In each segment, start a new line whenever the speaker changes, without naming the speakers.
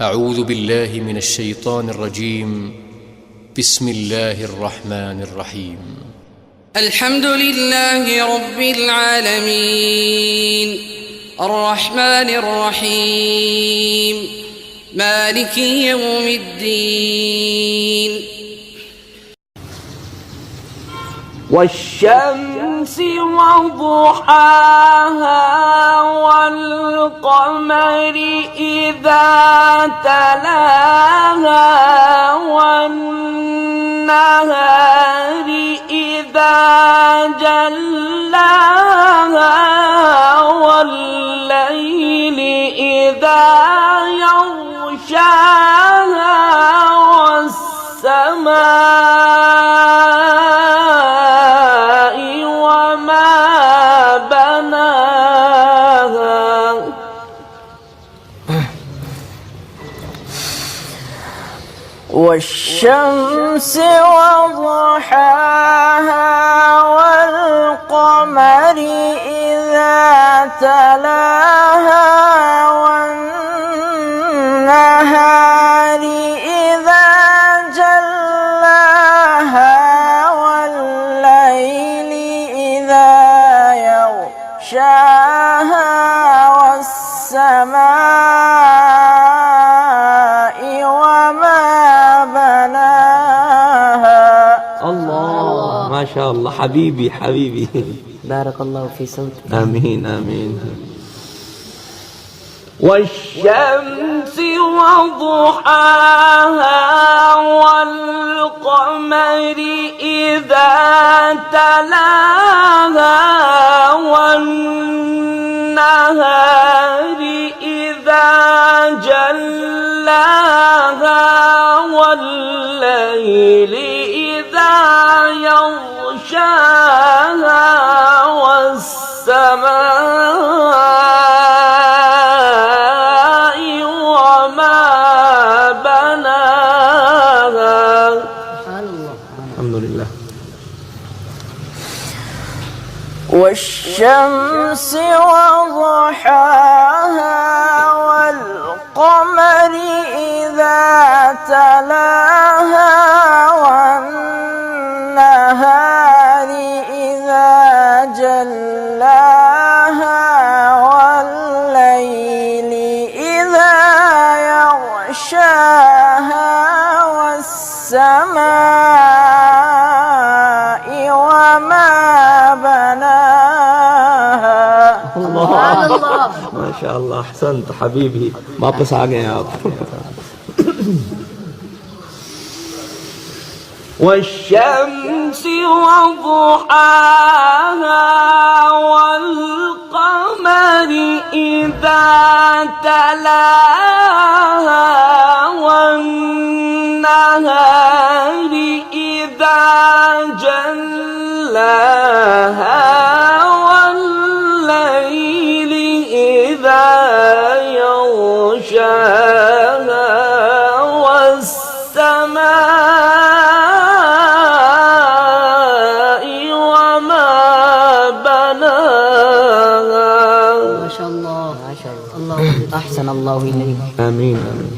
أعوذ بالله من الشيطان الرجيم. بسم الله الرحمن الرحيم.
الحمد لله رب العالمين الرحمن الرحيم مالك يوم الدين.
والشمس وضحاها والقمر إذا تلاها والنهار إذا جلاها والليل إذا يغشاها والسماء وما بناها. والشمس وضحاها والقمر إذا تلاها والنهار إذا جلاها والليل إذا يغشاها والسماء وما بناها.
الله ما شاء الله حبيبي حبيبي
بارك الله في صوتك.
آمين آمين.
والشمس وضحاها والقمر إذا تلاها والنهار إذا جلاها والليل إذا يغشاها والسماء وما بناها.
الحمد لله.
والشمس وضحاها والقمر إذا تلاها والنهار إذا جلاها والليل إذا يغشاها والسماء وما بناها.
الله ما شاء الله أحسنت حبيبي वापस आ गए आप.
والشمس وضحاها والقمر إذا تلاها والنهار إذا جلاها والليل إذا يغشاها والسماء وما بناها.
ما شاء الله ما شاء الله أحسن الله إليك.
آمين آمين.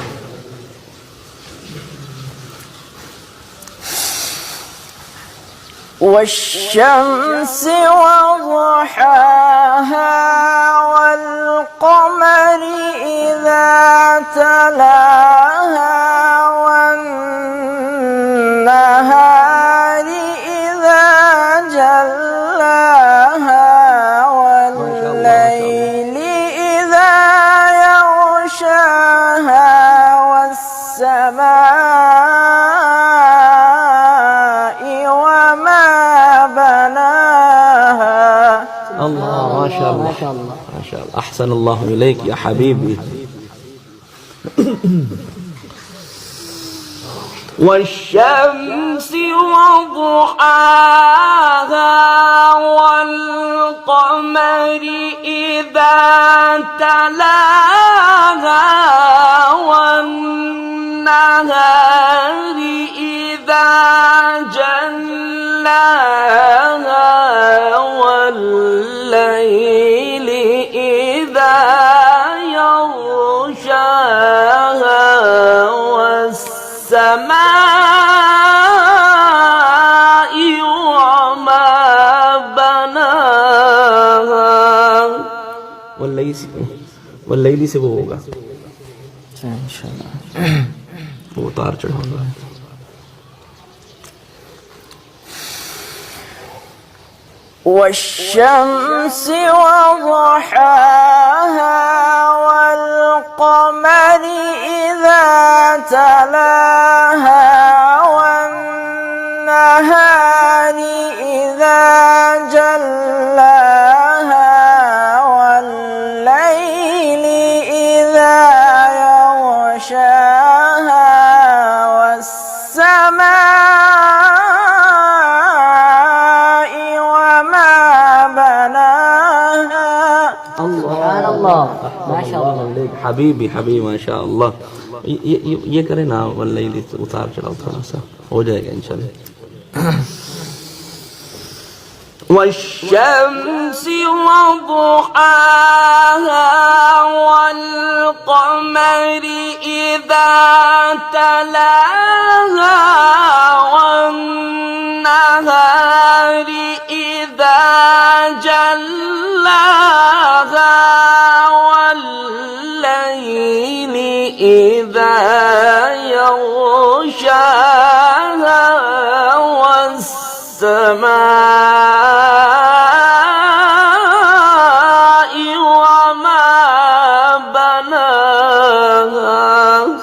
والشمس وضحاها والقمر إذا تلاها والنهار إذا جلاها والليل إذا يغشاها والسماء وما بناها.
الله ما شاء الله
ما شاء الله
ما شاء الله أحسن الله إليك يا حبيبي.
والشمس وضحاها والقمر إذا تلاها والنهار إذا جلاها والليل إذا يغشاها والسماء وما بناها
والليل से वो होगा इंशाल्लाह वो उतार चढ़ाऊंगा
والشمس وضحاها والقمر إذا تلاها والنهار إذا جلاها والليل إذا يغشاها والسماء وما بناها
سبحان الله ما شاء الله
حبيبي माशा अल्लाह ये करें ना वल्लैल उतार चढ़ाओ थोड़ा सा हो जाएगा इंशाल्लाह
والشمس وضحاها والقمر إذا تلاها والنهار إذا جلاها والليل إذا يغشاها والسماء وما بناها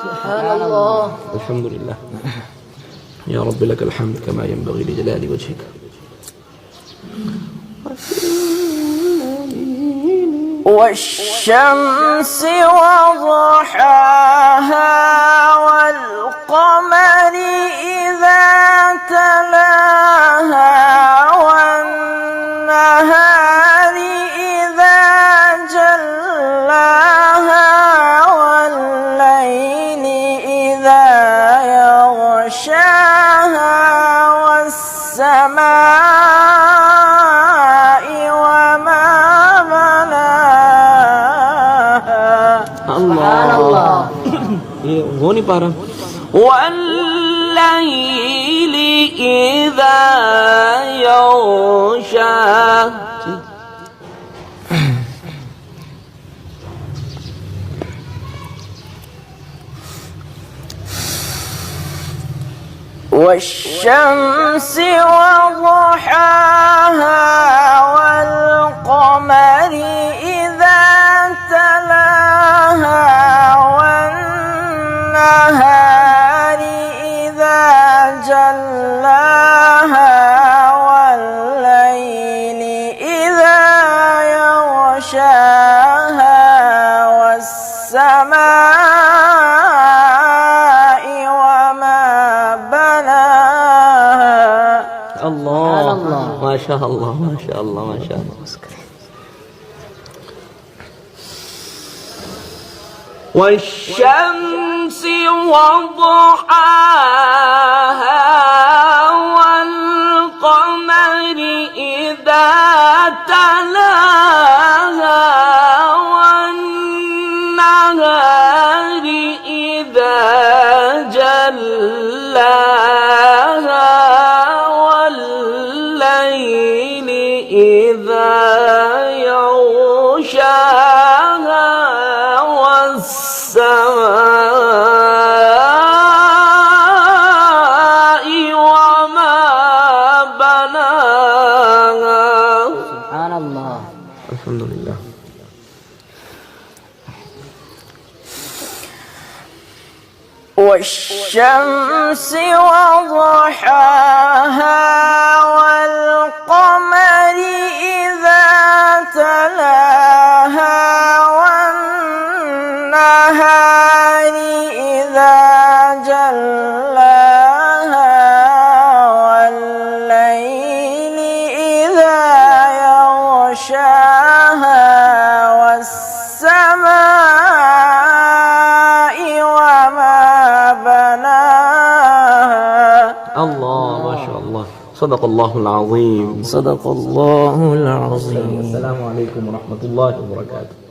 سبحان الله
الحمد لله يا رب لك الحمد كما ينبغي لجلال وجهك
والشمس وضحاها والقمر إذا تلاها والنهار إذا جلاها والليل إذا يغشاها والسماء وما
سبحان الله
ये हो नहीं पा रहा
والليل إذا يغشاها والشمس وضحاها والقمر إذا تلاها والنهار إذا جلاها والليل إذا يغشاها والسماء وما بناها
الله ما شاء الله ما شاء الله ما شاء الله
والشمس وضحاها والقمر إذا تلاها والنهار إذا جلاها والليل إذا يغشاها والسماء وما بناها
سبحان الله
الحمد لله
والشمس وضحاها والقمر إذا تلاها والنهار إذا جلاها والليل إذا يغشاها والسماء وما بناها
الله ما شاء الله صدق الله العظيم
صدق الله العظيم
السلام عليكم ورحمة الله وبركاته